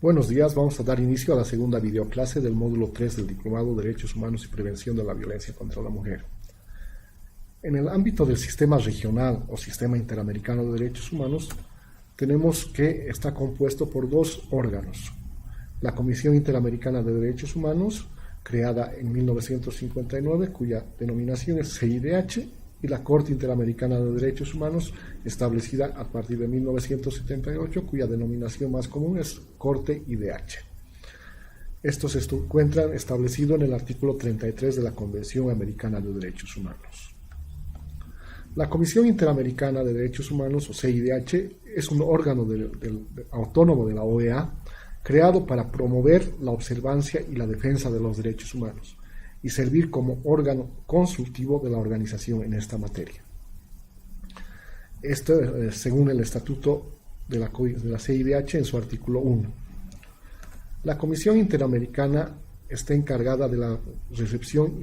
Buenos días, vamos a dar inicio a la segunda videoclase del módulo 3 del Diplomado de Derechos Humanos y Prevención de la Violencia contra la Mujer. En el ámbito del sistema regional o sistema interamericano de derechos humanos, tenemos que está compuesto por dos órganos. La Comisión Interamericana de Derechos Humanos, creada en 1959, cuya denominación es CIDH, y la Corte Interamericana de Derechos Humanos, establecida a partir de 1978, cuya denominación más común es Corte IDH. Esto se encuentra establecido en el artículo 33 de la Convención Americana de Derechos Humanos. La Comisión Interamericana de Derechos Humanos, o CIDH, es un órgano autónomo de la OEA, creado para promover la observancia y la defensa de los derechos humanos y servir como órgano consultivo de la organización en esta materia. Esto según el Estatuto de la CIDH en su artículo 1. La Comisión Interamericana está encargada de la recepción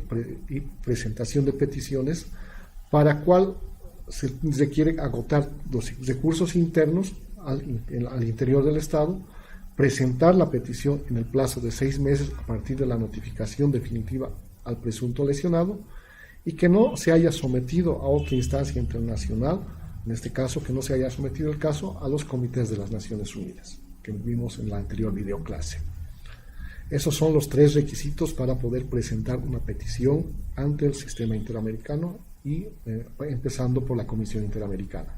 y presentación de peticiones, para cual se requiere agotar los recursos internos al interior del Estado, presentar la petición en el plazo de 6 meses a partir de la notificación definitiva al presunto lesionado y que no se haya sometido a otra instancia internacional, en este caso que no se haya sometido el caso a los comités de las Naciones Unidas, que vimos en la anterior videoclase. Esos son los 3 requisitos para poder presentar una petición ante el sistema interamericano y empezando por la Comisión Interamericana.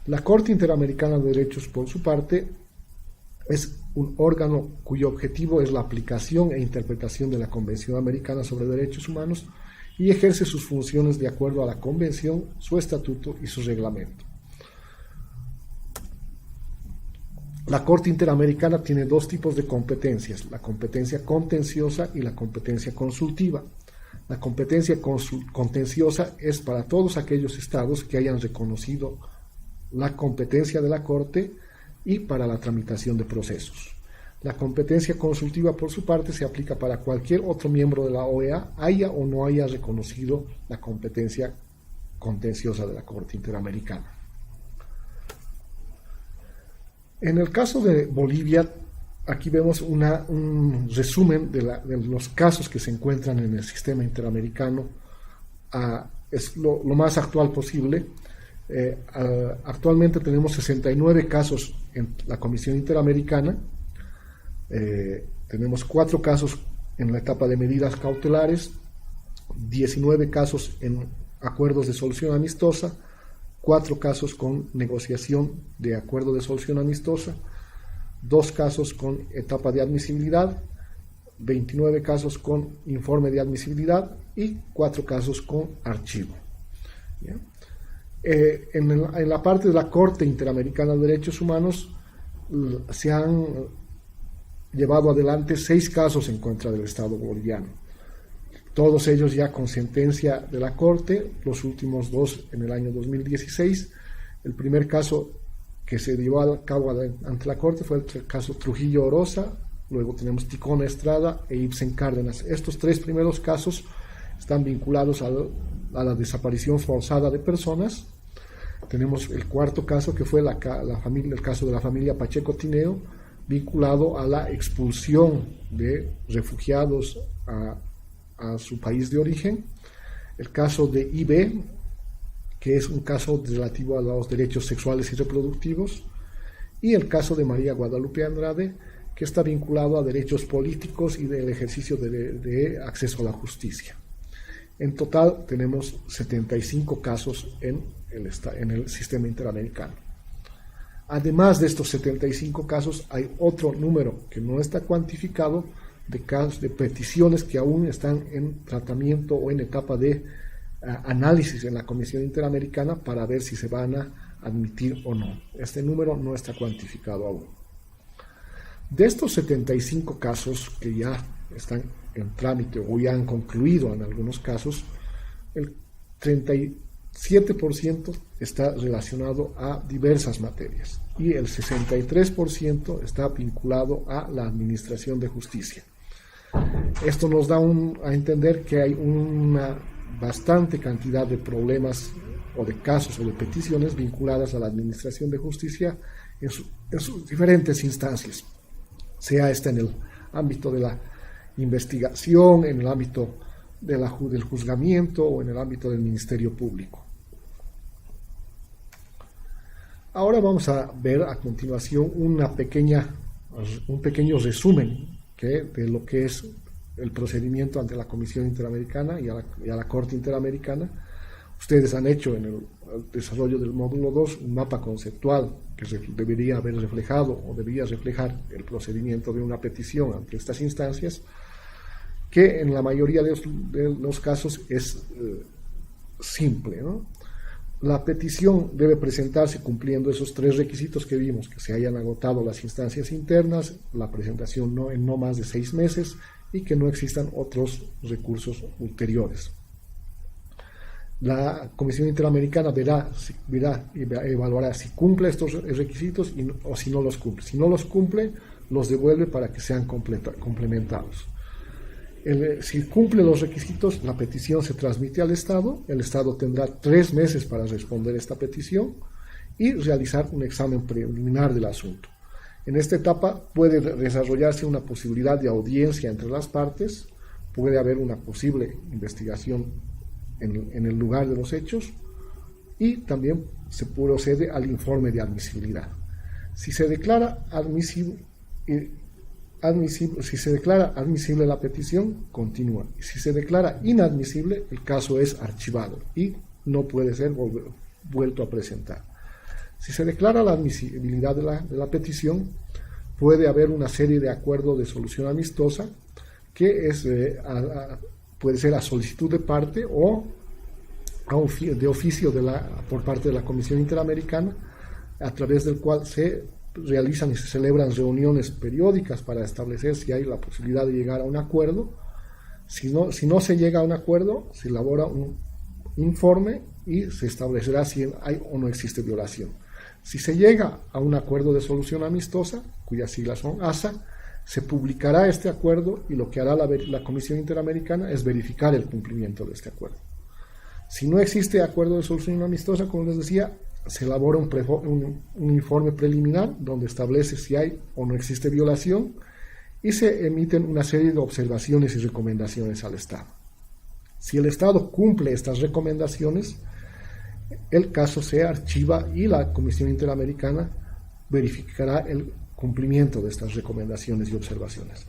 La Corte Interamericana de Derechos, por su parte, es un órgano cuyo objetivo es la aplicación e interpretación de la Convención Americana sobre Derechos Humanos y ejerce sus funciones de acuerdo a la Convención, su estatuto y su reglamento. La Corte Interamericana tiene 2 tipos de competencias, la competencia contenciosa y la competencia consultiva. La competencia contenciosa es para todos aquellos estados que hayan reconocido la competencia de la Corte y para la tramitación de procesos. La competencia consultiva, por su parte, se aplica para cualquier otro miembro de la OEA, haya o no haya reconocido la competencia contenciosa de la Corte Interamericana. En el caso de Bolivia, aquí vemos un resumen de los casos que se encuentran en el sistema interamericano. Es lo más actual posible. Actualmente tenemos 69 casos en la Comisión Interamericana, tenemos 4 casos en la etapa de medidas cautelares, 19 casos en acuerdos de solución amistosa, 4 casos con negociación de acuerdo de solución amistosa, 2 casos con etapa de admisibilidad, 29 casos con informe de admisibilidad y 4 casos con archivo. ¿Bien? En la parte de la Corte Interamericana de Derechos Humanos se han llevado adelante 6 casos en contra del Estado boliviano, todos ellos ya con sentencia de la Corte, los últimos 2 en el año 2016. El primer caso que se llevó a cabo ante la Corte fue el caso Trujillo Oroza, luego tenemos Ticona Estrada e Ibsen Cárdenas. Estos 3 primeros casos están vinculados a la desaparición forzada de personas. Tenemos el 4º caso, que fue el caso de la familia Pacheco Tineo, vinculado a la expulsión de refugiados a su país de origen. El caso de IB, que es un caso relativo a los derechos sexuales y reproductivos. Y el caso de María Guadalupe Andrade, que está vinculado a derechos políticos y del ejercicio de acceso a la justicia. En total tenemos 75 casos en el sistema interamericano. Además de estos 75 casos, hay otro número que no está cuantificado de casos de peticiones que aún están en tratamiento o en etapa de análisis en la Comisión Interamericana para ver si se van a admitir o no. Este número no está cuantificado aún. De estos 75 casos que ya están en trámite o ya han concluido en algunos casos, el 37% está relacionado a diversas materias y el 63% está vinculado a la administración de justicia. Esto nos da a entender que hay una bastante cantidad de problemas o de casos o de peticiones vinculadas a la administración de justicia en sus diferentes instancias. sea esta en el ámbito de la investigación, en el ámbito del juzgamiento o en el ámbito del Ministerio Público. Ahora vamos a ver a continuación un pequeño resumen de lo que es el procedimiento ante la Comisión Interamericana y a la Corte Interamericana. Ustedes han hecho en el desarrollo del módulo 2 un mapa conceptual que debería haber reflejado o debería reflejar el procedimiento de una petición ante estas instancias, que en la mayoría de los casos es simple, ¿no? La petición debe presentarse cumpliendo esos 3 requisitos que vimos: que se hayan agotado las instancias internas, la presentación en no más de 6 meses y que no existan otros recursos ulteriores. La Comisión Interamericana evaluará si cumple estos requisitos o si no los cumple. Si no los cumple, los devuelve para que sean complementados. Si cumple los requisitos, la petición se transmite al Estado. El Estado tendrá 3 meses para responder esta petición y realizar un examen preliminar del asunto. En esta etapa puede desarrollarse una posibilidad de audiencia entre las partes, puede haber una posible investigación en el lugar de los hechos y también se procede al informe de admisibilidad. Si se declara admisible la petición, continúa. Si se declara inadmisible, el caso es archivado y no puede ser vuelto a presentar. Si se declara la admisibilidad de la petición, puede haber una serie de acuerdos de solución amistosa que puede ser a solicitud de parte o de oficio por parte de la Comisión Interamericana, a través del cual se realizan y se celebran reuniones periódicas para establecer si hay la posibilidad de llegar a un acuerdo. Si no se llega a un acuerdo, se elabora un informe y se establecerá si hay o no existe violación. Si se llega a un acuerdo de solución amistosa, cuyas siglas son ASA, se publicará este acuerdo y lo que hará la Comisión Interamericana es verificar el cumplimiento de este acuerdo. Si no existe acuerdo de solución amistosa, como les decía, se elabora un informe preliminar donde establece si hay o no existe violación y se emiten una serie de observaciones y recomendaciones al Estado. Si el Estado cumple estas recomendaciones, el caso se archiva y la Comisión Interamericana verificará el cumplimiento de estas recomendaciones y observaciones.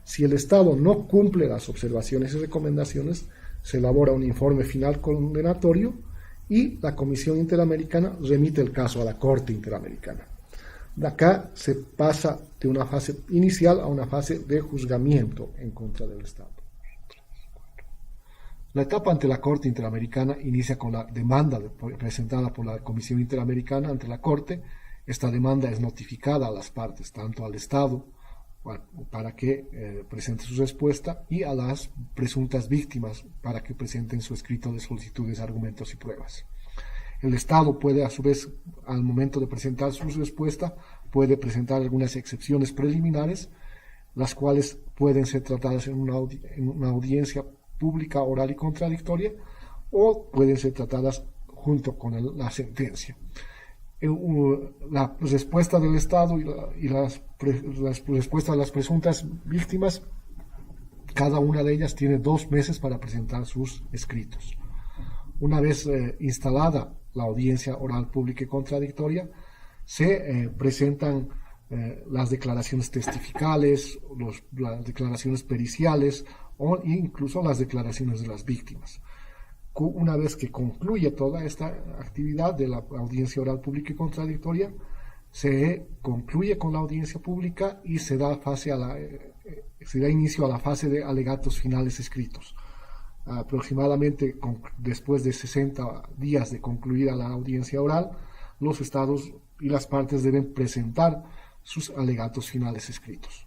Si el Estado no cumple las observaciones y recomendaciones, se elabora un informe final condenatorio y la Comisión Interamericana remite el caso a la Corte Interamericana. De acá se pasa de una fase inicial a una fase de juzgamiento en contra del Estado. La etapa ante la Corte Interamericana inicia con la demanda presentada por la Comisión Interamericana ante la Corte. Esta demanda es notificada a las partes, tanto al Estado para que presente su respuesta y a las presuntas víctimas para que presenten su escrito de solicitudes, argumentos y pruebas. El Estado puede, a su vez, al momento de presentar su respuesta, puede presentar algunas excepciones preliminares, las cuales pueden ser tratadas en una audiencia pública, oral y contradictoria, o pueden ser tratadas junto con la sentencia. La respuesta del Estado y las respuestas de las presuntas víctimas, cada una de ellas tiene 2 meses para presentar sus escritos. Una vez instalada la audiencia oral pública y contradictoria, se presentan las declaraciones testificales, las declaraciones periciales o incluso las declaraciones de las víctimas. Una vez que concluye toda esta actividad de la audiencia oral pública y contradictoria, se concluye con la audiencia pública y se da inicio a la fase de alegatos finales escritos. Aproximadamente después de 60 días de concluida la audiencia oral, los estados y las partes deben presentar sus alegatos finales escritos.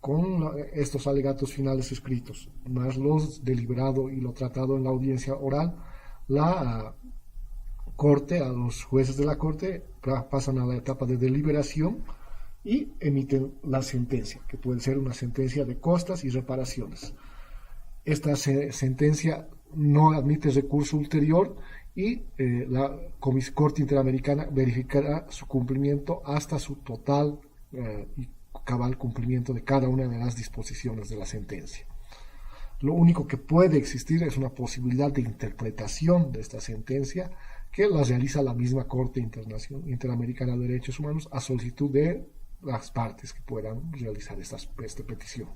Con estos alegatos finales escritos, más los deliberado y lo tratado en la audiencia oral, la Corte, a los jueces de la Corte, pasan a la etapa de deliberación y emiten la sentencia, que puede ser una sentencia de costas y reparaciones. Esta sentencia no admite recurso ulterior y la Corte Interamericana verificará su cumplimiento hasta su total cabal cumplimiento de cada una de las disposiciones de la sentencia. Lo único que puede existir es una posibilidad de interpretación de esta sentencia que la realiza la misma Corte Interamericana de Derechos Humanos a solicitud de las partes que puedan realizar esta petición.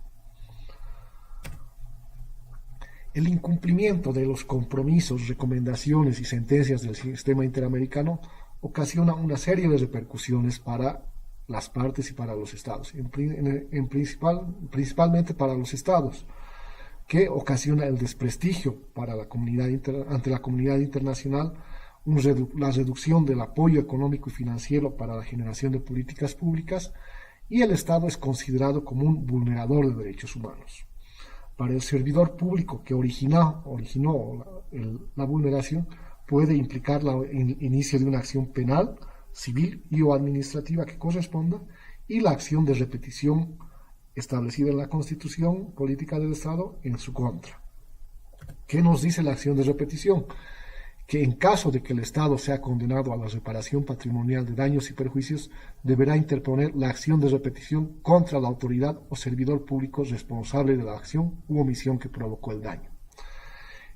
El incumplimiento de los compromisos, recomendaciones y sentencias del sistema interamericano ocasiona una serie de repercusiones para las partes y para los estados, principalmente para los estados, que ocasiona el desprestigio para la comunidad ante la comunidad internacional, la reducción del apoyo económico y financiero para la generación de políticas públicas, y el Estado es considerado como un vulnerador de derechos humanos. Para el servidor público que originó la vulneración, puede implicar el inicio de una acción penal, civil y o administrativa que corresponda, y la acción de repetición establecida en la Constitución Política del Estado en su contra. ¿Qué nos dice la acción de repetición? Que en caso de que el Estado sea condenado a la reparación patrimonial de daños y perjuicios, deberá interponer la acción de repetición contra la autoridad o servidor público responsable de la acción u omisión que provocó el daño.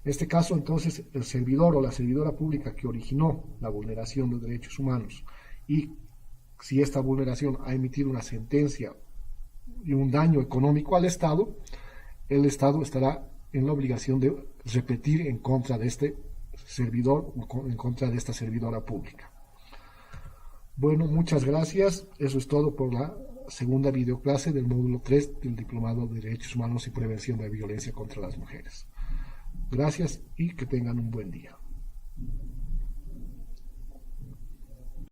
En este caso, entonces, el servidor o la servidora pública que originó la vulneración de derechos humanos, y si esta vulneración ha emitido una sentencia y un daño económico al Estado, el Estado estará en la obligación de repetir en contra de este servidor o en contra de esta servidora pública. Bueno, muchas gracias. Eso es todo por la segunda videoclase del módulo 3 del Diplomado de Derechos Humanos y Prevención de Violencia contra las Mujeres. Gracias y que tengan un buen día.